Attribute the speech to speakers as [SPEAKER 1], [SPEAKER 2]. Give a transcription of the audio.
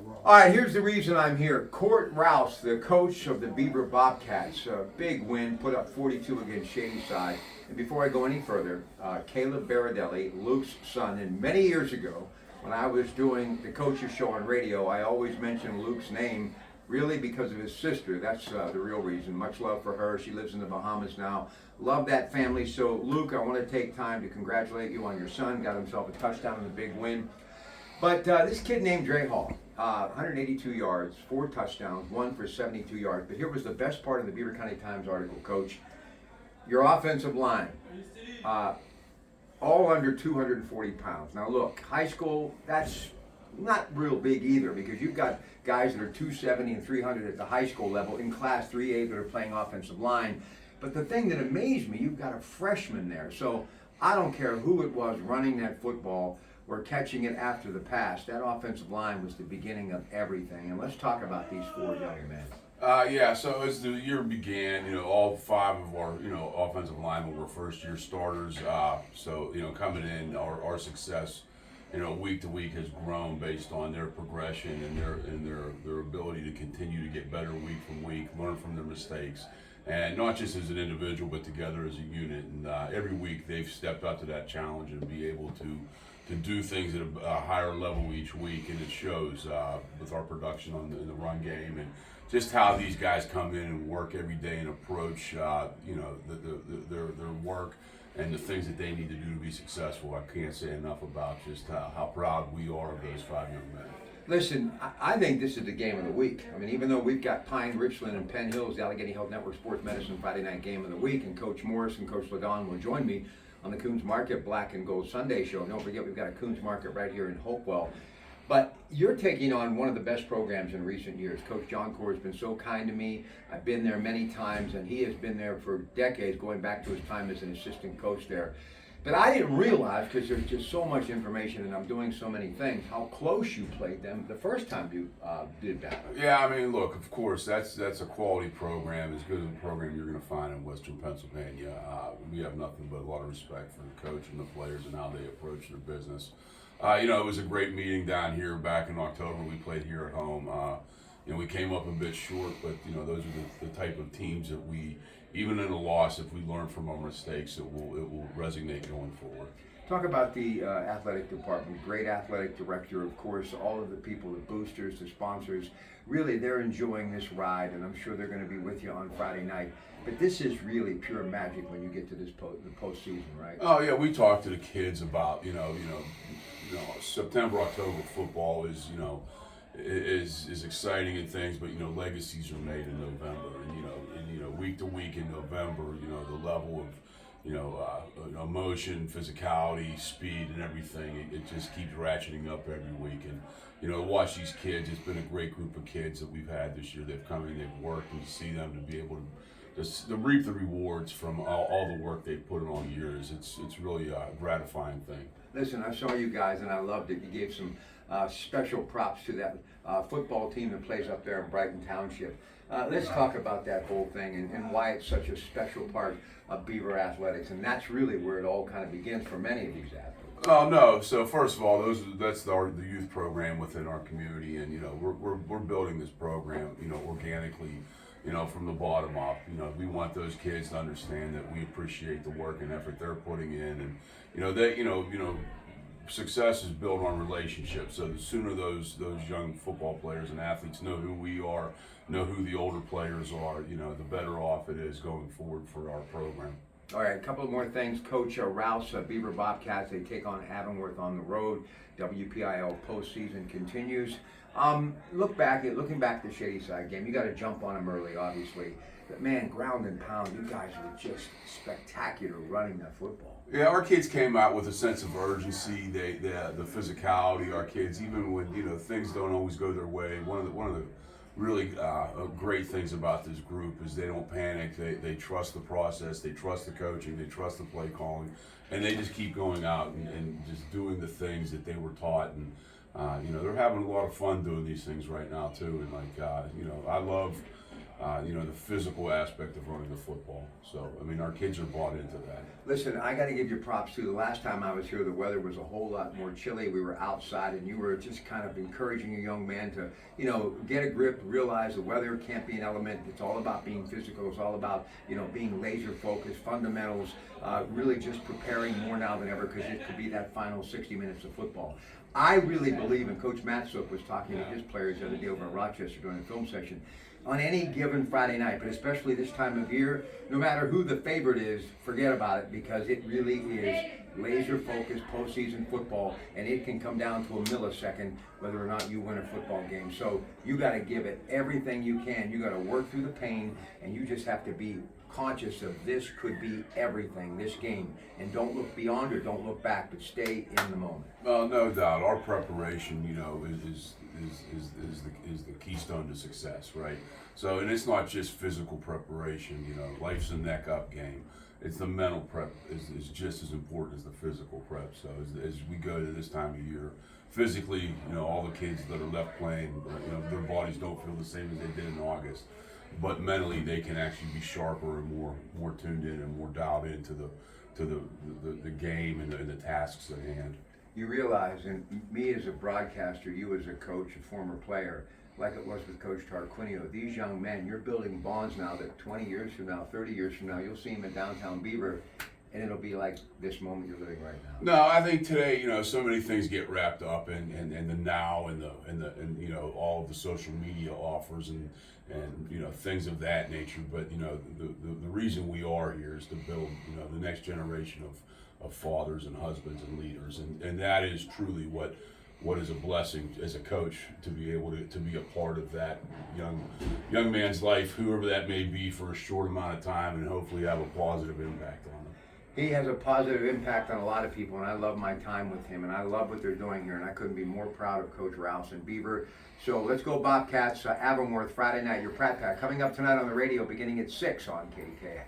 [SPEAKER 1] All right, here's the reason I'm here. Cort Rowse, the coach of the Beaver Bobcats, a big win, put up 42 against Shadyside. And before I go any further, Caleb Baradelli, Luke's son, and many years ago, when I was doing the coaches show on radio, I always mentioned Luke's name really because of his sister. That's the real reason. Much love for her. She lives in the Bahamas now. Love that family. So, Luke, I want to take time to congratulate you on your son. Got himself a touchdown and a big win. But this kid named Dre Hall, 182 yards, 4 touchdowns, 1 for 72 yards. But here was the best part of the Beaver County Times article, Coach. Your offensive line, all under 240 pounds. Now look, high school, that's not real big either because you've got guys that are 270 and 300 at the high school level in Class 3A that are playing offensive line. But the thing that amazed me, you've got a freshman there. So I don't care who it was running that football or catching it after the pass. That offensive line was the beginning of everything. And let's talk about these 4 young men.
[SPEAKER 2] Yeah, so as the year began, all 5 of our, offensive linemen were first-year starters. So, coming in, our success, week to week has grown based on their progression and their ability to continue to get better week from week, learn from their mistakes, and not just as an individual, but together as a unit. And every week they've stepped up to that challenge and be able to do things at a higher level each week, and it shows with our production in the run game and just how these guys come in and work every day and approach their work and the things that they need to do to be successful. I can't say enough about just how proud we are of those 5 young men.
[SPEAKER 1] Listen, I think this is the game of the week. I mean, even though we've got Pine, Richland, and Penn Hills, the Allegheny Health Network Sports Medicine Friday night game of the week, and Coach Morris and Coach Lagon will join me on the Coons Market Black and Gold Sunday show. Don't forget, we've got a Coons Market right here in Hopewell. But you're taking on one of the best programs in recent years. Coach John Cort has been so kind to me. I've been there many times, and he has been there for decades, going back to his time as an assistant coach there. But I didn't realize, because there's just so much information and I'm doing so many things, how close you played them the first time you did that.
[SPEAKER 2] Yeah, I mean, look, of course, that's a quality program, as good as a program you're going to find in Western Pennsylvania. We have nothing but a lot of respect for the coach and the players and how they approach their business. It was a great meeting down here back in October. We played here at home. We came up a bit short, but those are the type of teams that we, even in a loss, if we learn from our mistakes, it will resonate going forward.
[SPEAKER 1] Talk about the athletic department. Great athletic director, of course. All of the people, the boosters, the sponsors. Really, they're enjoying this ride, and I'm sure they're going to be with you on Friday night. But this is really pure magic when you get to this the postseason, right?
[SPEAKER 2] Oh yeah, we talked to the kids about September, October football is is exciting and things, but legacies are made in November, and week to week in November, the level of emotion, physicality, speed, and everything, it just keeps ratcheting up every week. And to watch these kids, it's been a great group of kids that we've had this year. They've come in, they've worked, and to see them to be able to reap the rewards from all the work they've put in all years, it's really a gratifying thing.
[SPEAKER 1] Listen, I saw you guys and I loved it. You gave some special props to that football team that plays up there in Brighton Township. Let's talk about that whole thing and why it's such a special part of Beaver athletics, and that's really where it all kind of begins for many of these athletes.
[SPEAKER 2] Oh no! So first of all, that's the youth program within our community, and we're building this program organically. From the bottom up. We want those kids to understand that we appreciate the work and effort they're putting in, and success is built on relationships. So the sooner those young football players and athletes know who we are, know who the older players are, the better off it is going forward for our program.
[SPEAKER 1] All right, a couple of more things. Coach Rowse, Beaver Bobcats, they take on Avonworth on the road. WPIL postseason continues. Looking back at the Shadyside game, you got to jump on them early, obviously. But man, ground and pound, you guys were just spectacular running that football.
[SPEAKER 2] Yeah, our kids came out with a sense of urgency. The physicality. Our kids, even when things don't always go their way, one of the really great things about this group is they don't panic. They trust the process. They trust the coaching. They trust the play calling, and they just keep going out and just doing the things that they were taught. And they're having a lot of fun doing these things right now too. And I love the physical aspect of running the football. So, I mean, our kids are bought into that.
[SPEAKER 1] Listen, I got to give you props too. The last time I was here, the weather was a whole lot more chilly. We were outside, and you were just kind of encouraging a young man to, get a grip, realize the weather can't be an element. It's all about being physical. It's all about, being laser focused, fundamentals, really just preparing more now than ever because it could be that final 60 minutes of football. I really believe, and Coach Matsup was talking to his players the other day over in Rochester during the film session, on any given Friday night, but especially this time of year, no matter who the favorite is, forget about it because it really is laser focused postseason football, and it can come down to a millisecond whether or not you win a football game. So you got to give it everything you can. You got to work through the pain, and you just have to be conscious of this could be everything, this game, and don't look beyond or don't look back, but stay in the moment.
[SPEAKER 2] Well, no doubt, our preparation, is the keystone to success, right? So, and it's not just physical preparation. Life's a neck up game. It's the mental prep is just as important as the physical prep. So as we go to this time of year, physically, all the kids that are left playing, their bodies don't feel the same as they did in August. But mentally, they can actually be sharper and more tuned in and more dialed into the game and the tasks at hand.
[SPEAKER 1] You realize, and me as a broadcaster, you as a coach, a former player, like it was with Coach Tarquinio, these young men, you're building bonds now that 20 years from now, 30 years from now, you'll see them in downtown Beaver, and it'll be like this moment you're living right now.
[SPEAKER 2] No, I think today, so many things get wrapped up in the now and all of the social media offers and things of that nature. But the reason we are here is to build the next generation of fathers and husbands and leaders, and that is truly what is a blessing as a coach to be able to be a part of that young man's life, whoever that may be, for a short amount of time, and hopefully have a positive impact on them.
[SPEAKER 1] He has a positive impact on a lot of people, and I love my time with him, and I love what they're doing here, and I couldn't be more proud of Coach Rowse and Beaver. So let's go Bobcats, Avonworth, Friday night, your Pratt Pack, coming up tonight on the radio beginning at 6 on KDKA.